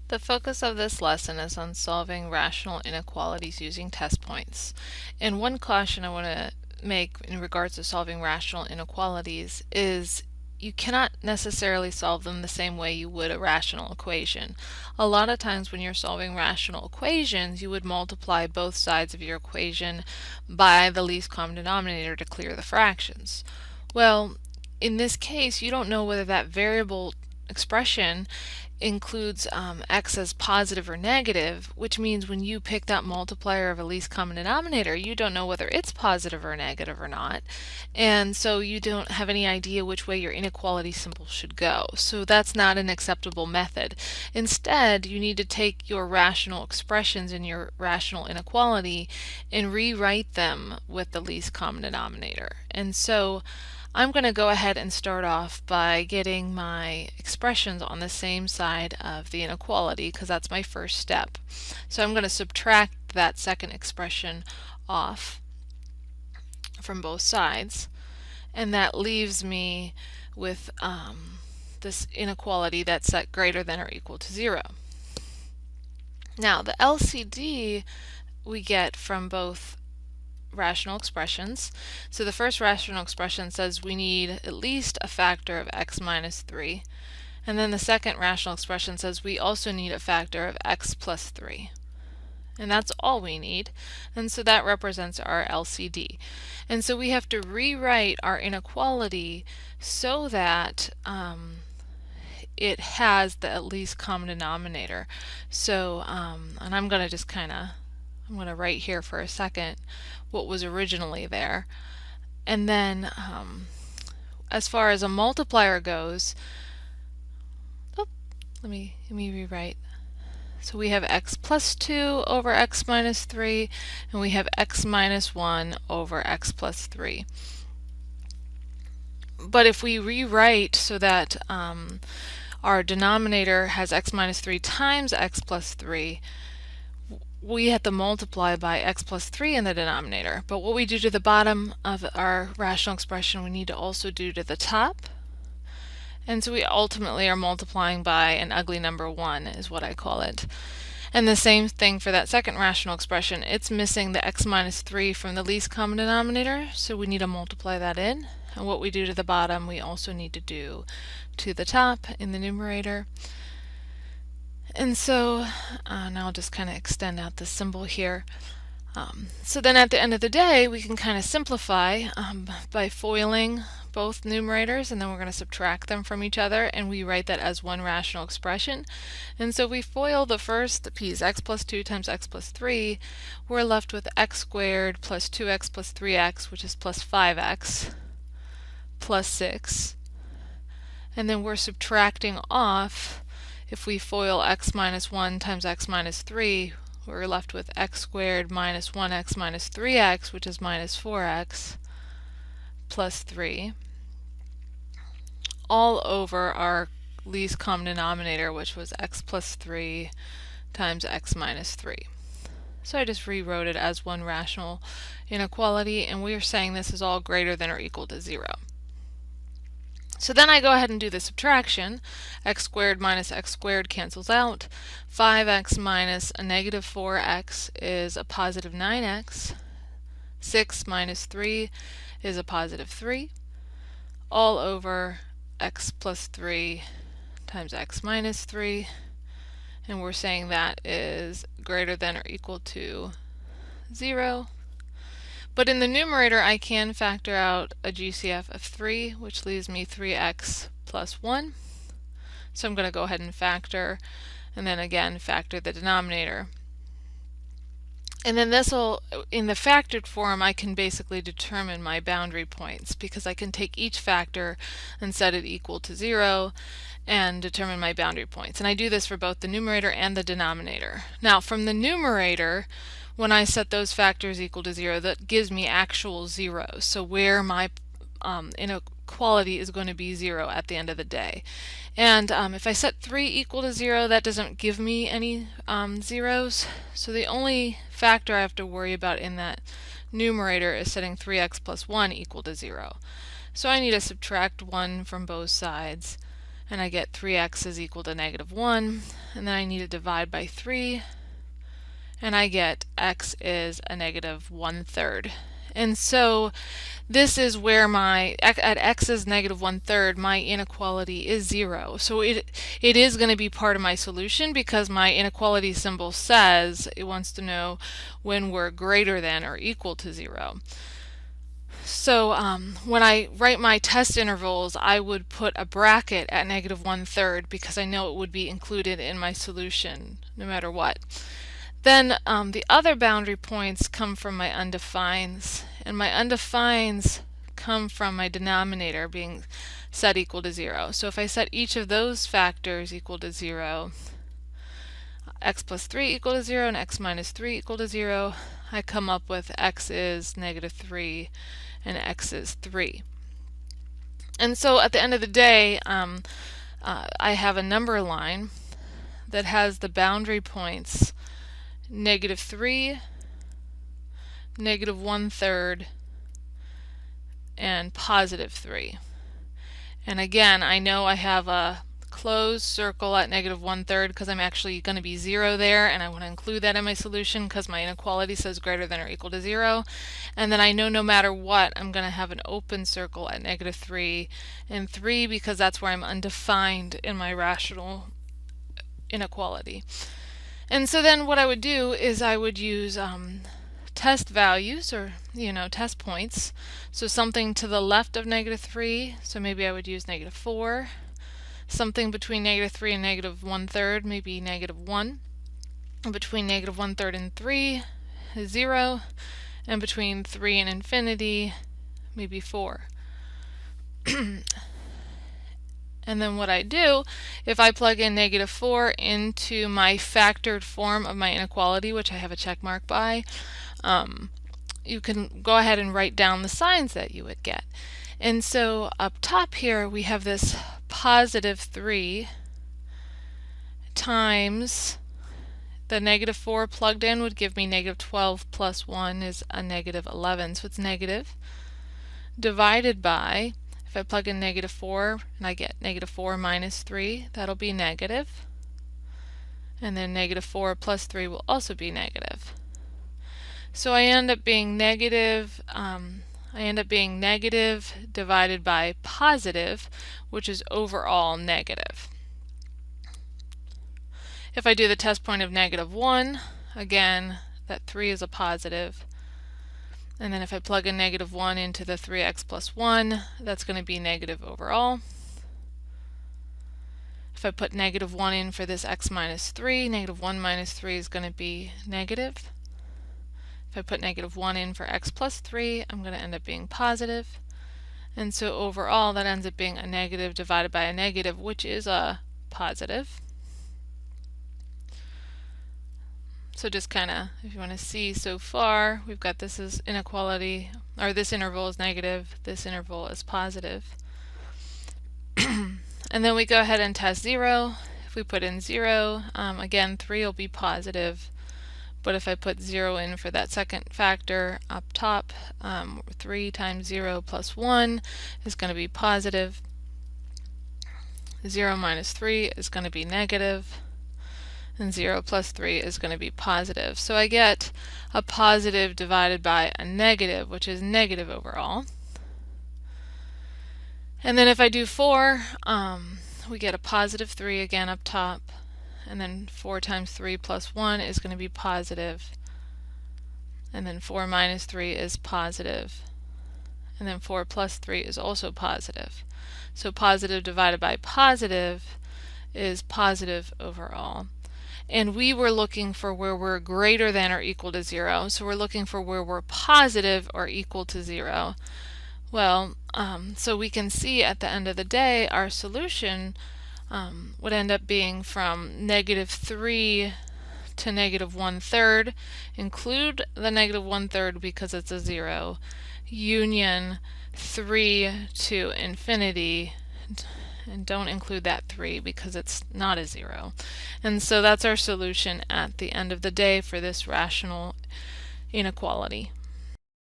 The focus of this lesson is on solving rational inequalities using test points. And one caution I want to make in regards to solving rational inequalities is you cannot necessarily solve them the same way you would a rational equation. A lot of times when you're solving rational equations, you would multiply both sides of your equation by the least common denominator to clear the fractions. Well, in this case, you don't know whether that variable expression includes x as positive or negative, which means when you pick that multiplier of a least common denominator, you don't know whether it's positive or negative or not, and so you don't have any idea which way your inequality symbol should go. So that's not an acceptable method. Instead, you need to take your rational expressions in your rational inequality and rewrite them with the least common denominator. And so I'm going to go ahead and start off by getting my expressions on the same side of the inequality because that's my first step. So I'm going to subtract that second expression off from both sides, and that leaves me with this inequality that's set greater than or equal to 0. Now the LCD we get from both rational expressions. So the first rational expression says we need at least a factor of x minus 3. And then the second rational expression says we also need a factor of x plus 3. And that's all we need. And so that represents our LCD. And so we have to rewrite our inequality so that it has the at least common denominator. So, and I'm going to just I'm going to write here for a second what was originally there. And then as far as a multiplier goes, let me rewrite. So we have x plus 2 over x minus 3, and we have x minus 1 over x plus 3. But if we rewrite so that our denominator has x minus 3 times x plus 3, we have to multiply by x plus 3 in the denominator. But what we do to the bottom of our rational expression, we need to also do to the top. And so we ultimately are multiplying by an ugly number 1 is what I call it. And the same thing for that second rational expression. It's missing the x minus 3 from the least common denominator, so we need to multiply that in. And what we do to the bottom, we also need to do to the top in the numerator. And so now I'll just kind of extend out the symbol here. So then at the end of the day, we can kind of simplify by foiling both numerators, and then we're going to subtract them from each other, and we write that as one rational expression. And so we FOIL the first piece, x plus 2 times x plus 3. We're left with x squared plus 2x plus 3x, which is plus 5x, plus 6. And then we're subtracting off. If we FOIL x minus 1 times x minus 3, we're left with x squared minus 1x minus 3x, which is minus 4x, plus 3, all over our least common denominator, which was x plus 3 times x minus 3. So I just rewrote it as one rational inequality, and we are saying this is all greater than or equal to 0. So then I go ahead and do the subtraction. X squared minus x squared cancels out. 5x minus a negative 4x is a positive 9x. 6 minus 3 is a positive 3. All over x plus 3 times x minus 3. And we're saying that is greater than or equal to 0. But in the numerator, I can factor out a GCF of 3, which leaves me 3x plus 1. So I'm going to go ahead and factor, and then again factor the denominator. And then this will, in the factored form, I can basically determine my boundary points because I can take each factor and set it equal to 0 and determine my boundary points. And I do this for both the numerator and the denominator. Now from the numerator, when I set those factors equal to 0, that gives me actual zeros. So where my inequality is going to be 0 at the end of the day. And if I set 3 equal to 0, that doesn't give me any zeros. So the only factor I have to worry about in that numerator is setting 3x plus 1 equal to 0. So I need to subtract 1 from both sides and I get 3x is equal to -1, and then I need to divide by 3, and I get x is a -1/3. And so this is where at x is -1/3, my inequality is 0. So it is going to be part of my solution because my inequality symbol says it wants to know when we're greater than or equal to 0. So when I write my test intervals, I would put a bracket at -1/3 because I know it would be included in my solution no matter what. Then the other boundary points come from my undefines, and my undefines come from my denominator being set equal to 0. So if I set each of those factors equal to 0, x plus 3 equal to 0 and x minus 3 equal to 0, I come up with x is -3 and x is 3. And so at the end of the day, I have a number line that has the boundary points -3, -1/3, and +3. And again, I know I have a closed circle at -1/3 because I'm actually going to be 0 there, and I want to include that in my solution because my inequality says greater than or equal to 0. And then I know no matter what, I'm going to have an open circle at -3 and 3 because that's where I'm undefined in my rational inequality. And so then what I would do is I would use test values, or test points. So something to the left of -3, so maybe I would use -4. Something between -3 and -1/3, maybe -1. Between -1/3 and 3 is 0, and between 3 and infinity, maybe 4. And then what I do, if I plug in -4 into my factored form of my inequality, which I have a check mark by, you can go ahead and write down the signs that you would get. And so up top here we have this +3 times the -4 plugged in would give me -12 plus 1 is a -11, so it's negative, divided by, if I plug in -4 and I get -4 minus 3, that'll be negative, and then -4 plus 3 will also be negative. So I end up being negative divided by positive, which is overall negative. If I do the test point of -1, again, that 3 is a positive. And then if I plug in -1 into the 3x plus 1, that's going to be negative overall. If I put -1 in for this x minus 3, -1 minus 3 is going to be negative. If I put -1 in for x plus 3, I'm going to end up being positive. And so overall that ends up being a negative divided by a negative, which is a positive. So just kind of, if you want to see so far, we've got this is inequality, or this interval is negative, this interval is positive. And then we go ahead and test 0. If we put in 0, again 3 will be positive, but if I put 0 in for that second factor up top, 3 times 0 plus 1 is going to be positive. 0 minus 3 is going to be negative, and 0 plus 3 is going to be positive. So I get a positive divided by a negative, which is negative overall. And then if I do 4, we get a +3 again up top, and then 4 times 3 plus 1 is going to be positive, and then 4 minus 3 is positive, and then 4 plus 3 is also positive. So positive divided by positive is positive overall. And we were looking for where we're greater than or equal to 0, so we're looking for where we're positive or equal to 0. Well, so we can see at the end of the day our solution would end up being from -3 to -1/3, include the -1/3 because it's a 0, union 3 to infinity, and don't include that 3 because it's not a 0. And so that's our solution at the end of the day for this rational inequality.